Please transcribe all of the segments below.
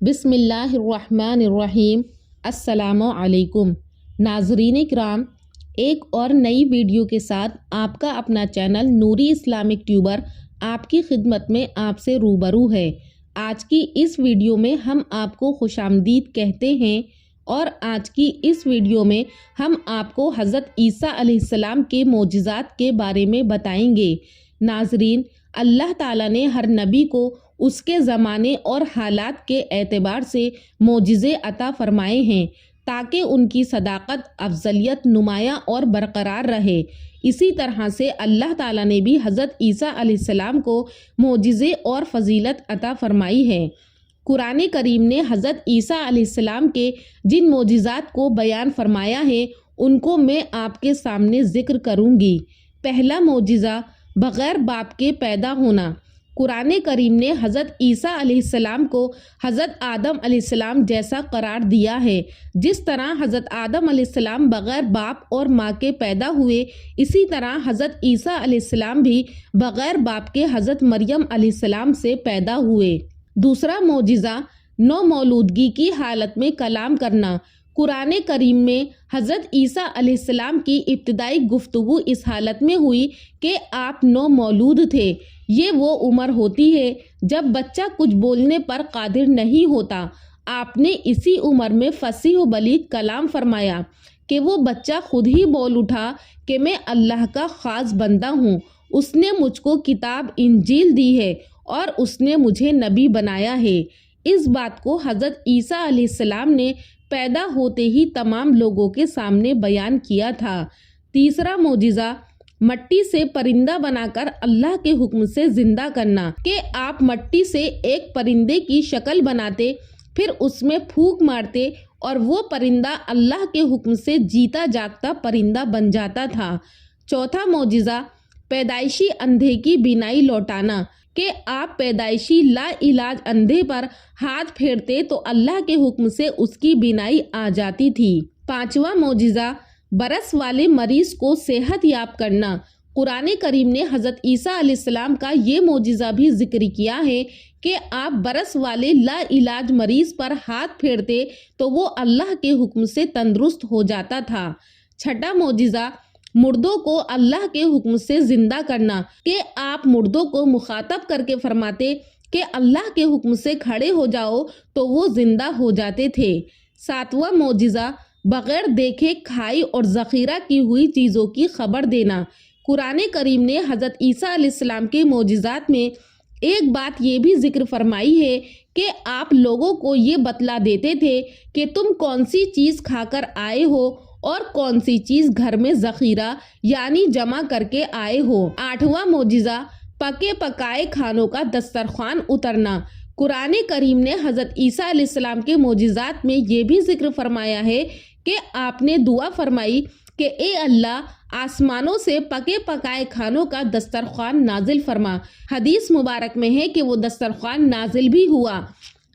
بسم اللہ الرحمن الرحیم۔ السلام علیکم ناظرین کرام، ایک اور نئی ویڈیو کے ساتھ آپ کا اپنا چینل نوری اسلامک ٹیوبر آپ کی خدمت میں آپ سے روبرو ہے۔ آج کی اس ویڈیو میں ہم آپ کو خوش آمدید کہتے ہیں اور آج کی اس ویڈیو میں ہم آپ کو حضرت عیسیٰ علیہ السلام کے معجزات کے بارے میں بتائیں گے۔ ناظرین، اللہ تعالیٰ نے ہر نبی کو اس کے زمانے اور حالات کے اعتبار سے معجزے عطا فرمائے ہیں تاکہ ان کی صداقت، افضلیت نمایاں اور برقرار رہے۔ اسی طرح سے اللہ تعالیٰ نے بھی حضرت عیسیٰ علیہ السلام کو معجزے اور فضیلت عطا فرمائی ہے۔ قرآن کریم نے حضرت عیسیٰ علیہ السلام کے جن معجزات کو بیان فرمایا ہے ان کو میں آپ کے سامنے ذکر کروں گی۔ پہلا معجزہ بغیر باپ کے پیدا ہونا۔ قرآن کریم نے حضرت عیسیٰ علیہ السلام کو حضرت آدم علیہ السلام جیسا قرار دیا ہے۔ جس طرح حضرت آدم علیہ السلام بغیر باپ اور ماں کے پیدا ہوئے، اسی طرح حضرت عیسیٰ علیہ السلام بھی بغیر باپ کے حضرت مریم علیہ السلام سے پیدا ہوئے۔ دوسرا معجزہ نومولودگی کی حالت میں کلام کرنا۔ قرآن کریم میں حضرت عیسیٰ علیہ السلام کی ابتدائی گفتگو اس حالت میں ہوئی کہ آپ نومولود تھے۔ یہ وہ عمر ہوتی ہے جب بچہ کچھ بولنے پر قادر نہیں ہوتا۔ آپ نے اسی عمر میں فصیح و بلیغ کلام فرمایا کہ وہ بچہ خود ہی بول اٹھا کہ میں اللہ کا خاص بندہ ہوں، اس نے مجھ کو کتاب انجیل دی ہے اور اس نے مجھے نبی بنایا ہے۔ اس بات کو حضرت عیسیٰ علیہ السلام نے پیدا ہوتے ہی تمام لوگوں کے سامنے بیان کیا تھا۔ تیسرا معجزہ مٹی سے پرندہ بنا کر اللہ کے حکم سے زندہ کرنا کہ آپ مٹی سے ایک پرندے کی شکل بناتے، پھر اس میں پھونک مارتے اور وہ پرندہ اللہ کے حکم سے جیتا جاگتا پرندہ بن جاتا تھا۔ چوتھا معجزہ پیدائشی اندھے کی بینائی لوٹانا کہ آپ پیدائشی لا علاج اندھے پر ہاتھ پھیرتے تو اللہ کے حکم سے اس کی بینائی آ جاتی تھی۔ پانچواں معجزہ برس والے مریض کو صحت یاب کرنا۔ قرآن کریم نے حضرت عیسیٰ علیہ السلام کا یہ معجزہ بھی ذکر کیا ہے کہ آپ برس والے لا علاج مریض پر ہاتھ پھیرتے تو وہ اللہ کے حکم سے تندرست ہو جاتا تھا۔ چھٹا معجزہ مردوں کو اللہ کے حکم سے زندہ کرنا کہ آپ مردوں کو مخاطب کر کے فرماتے کہ اللہ کے حکم سے کھڑے ہو جاؤ تو وہ زندہ ہو جاتے تھے۔ ساتواں معجزہ بغیر دیکھے کھائی اور ذخیرہ کی ہوئی چیزوں کی خبر دینا۔ قرآن کریم نے حضرت عیسیٰ علیہ السلام کے معجزات میں ایک بات یہ بھی ذکر فرمائی ہے کہ آپ لوگوں کو یہ بتلا دیتے تھے کہ تم کون سی چیز کھا کر آئے ہو اور کون سی چیز گھر میں ذخیرہ یعنی جمع کر کے آئے ہو۔ آٹھواں معجزہ پکے پکائے کھانوں کا دسترخوان اترنا۔ قرآن کریم نے حضرت عیسیٰ علیہ السلام کے معجزات میں یہ بھی ذکر فرمایا ہے کہ آپ نے دعا فرمائی کہ اے اللہ، آسمانوں سے پکے پکائے کھانوں کا دسترخوان نازل فرما۔ حدیث مبارک میں ہے کہ وہ دسترخوان نازل بھی ہوا۔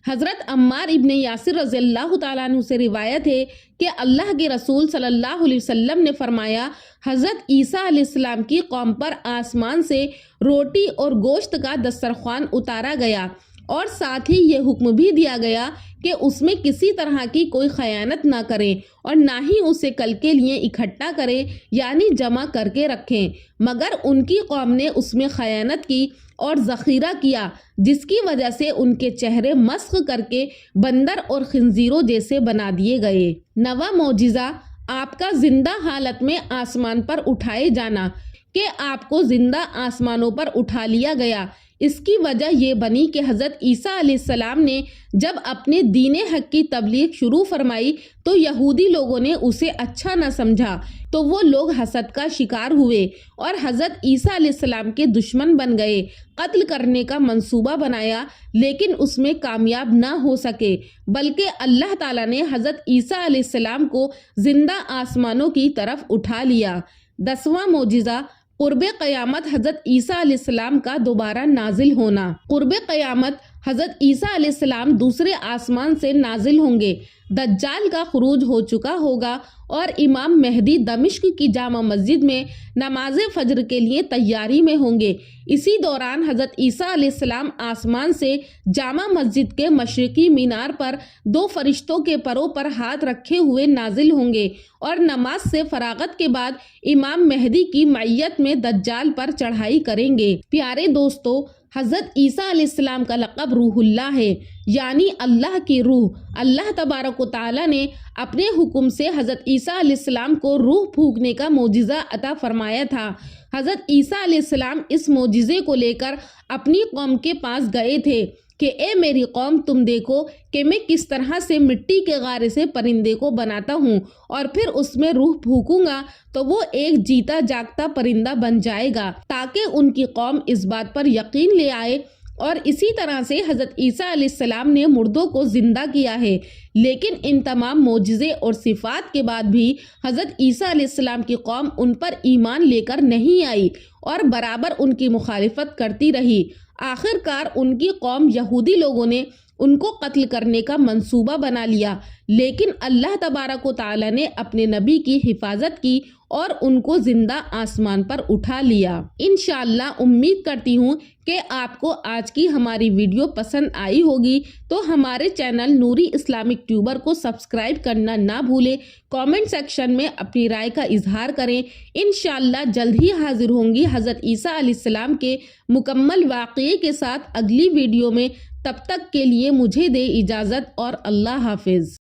حضرت عمار ابن یاسر رضی اللہ تعالیٰ عنہ سے روایت ہے کہ اللہ کے رسول صلی اللہ علیہ وسلم نے فرمایا، حضرت عیسیٰ علیہ السلام کی قوم پر آسمان سے روٹی اور گوشت کا دسترخوان اتارا گیا اور ساتھ ہی یہ حکم بھی دیا گیا کہ اس میں کسی طرح کی کوئی خیانت نہ کریں اور نہ ہی اسے کل کے لیے اکٹھا کریں یعنی جمع کر کے رکھیں، مگر ان کی قوم نے اس میں خیانت کی اور ذخیرہ کیا، جس کی وجہ سے ان کے چہرے مسخ کر کے بندر اور خنزیروں جیسے بنا دیے گئے۔ نواں معجزہ آپ کا زندہ حالت میں آسمان پر اٹھائے جانا کہ آپ کو زندہ آسمانوں پر اٹھا لیا گیا۔ اس کی وجہ یہ بنی کہ حضرت عیسیٰ علیہ السلام نے جب اپنے دین حق کی تبلیغ شروع فرمائی تو یہودی لوگوں نے اسے اچھا نہ سمجھا، تو وہ لوگ حسد کا شکار ہوئے اور حضرت عیسیٰ علیہ السلام کے دشمن بن گئے، قتل کرنے کا منصوبہ بنایا لیکن اس میں کامیاب نہ ہو سکے، بلکہ اللہ تعالیٰ نے حضرت عیسیٰ علیہ السلام کو زندہ آسمانوں کی طرف اٹھا لیا۔ 10واں معجزہ قرب قیامت حضرت عیسیٰ علیہ السلام کا دوبارہ نازل ہونا۔ قرب قیامت حضرت عیسیٰ علیہ السلام دوسرے آسمان سے نازل ہوں گے، دجال کا خروج ہو چکا ہوگا اور امام مہدی دمشق کی جامع مسجد میں نماز فجر کے لیے تیاری میں ہوں گے۔ اسی دوران حضرت عیسیٰ علیہ السلام آسمان سے جامع مسجد کے مشرقی مینار پر 2 فرشتوں کے پروں پر ہاتھ رکھے ہوئے نازل ہوں گے اور نماز سے فراغت کے بعد امام مہدی کی معیت میں دجال پر چڑھائی کریں گے۔ پیارے دوستو، حضرت عیسیٰ علیہ السلام کا لقب روح اللہ ہے، یعنی اللہ کی روح۔ اللہ تبارک و تعالیٰ نے اپنے حکم سے حضرت عیسیٰ علیہ السلام کو روح پھونکنے کا معجزہ عطا فرمایا تھا۔ حضرت عیسیٰ علیہ السلام اس معجزے کو لے کر اپنی قوم کے پاس گئے تھے کہ اے میری قوم، تم دیکھو کہ میں کس طرح سے مٹی کے غارے سے پرندے کو بناتا ہوں اور پھر اس میں روح پھونکوں گا تو وہ ایک جیتا جاگتا پرندہ بن جائے گا، تاکہ ان کی قوم اس بات پر یقین لے آئے۔ اور اسی طرح سے حضرت عیسیٰ علیہ السلام نے مردوں کو زندہ کیا ہے۔ لیکن ان تمام معجزے اور صفات کے بعد بھی حضرت عیسیٰ علیہ السلام کی قوم ان پر ایمان لے کر نہیں آئی اور برابر ان کی مخالفت کرتی رہی۔ آخر کار ان کی قوم یہودی لوگوں نے ان کو قتل کرنے کا منصوبہ بنا لیا، لیکن اللہ تبارک و تعالیٰ نے اپنے نبی کی حفاظت کی اور ان کو زندہ آسمان پر اٹھا لیا۔ انشاءاللہ امید کرتی ہوں کہ آپ کو آج کی ہماری ویڈیو پسند آئی ہوگی، تو ہمارے چینل نوری اسلامک ٹیوبر کو سبسکرائب کرنا نہ بھولیں۔ کامنٹ سیکشن میں اپنی رائے کا اظہار کریں۔ انشاءاللہ جلد ہی حاضر ہوں گی حضرت عیسیٰ علیہ السلام کے مکمل واقعے کے ساتھ اگلی ویڈیو میں۔ تب تک کے لیے مجھے دے اجازت اور اللہ حافظ۔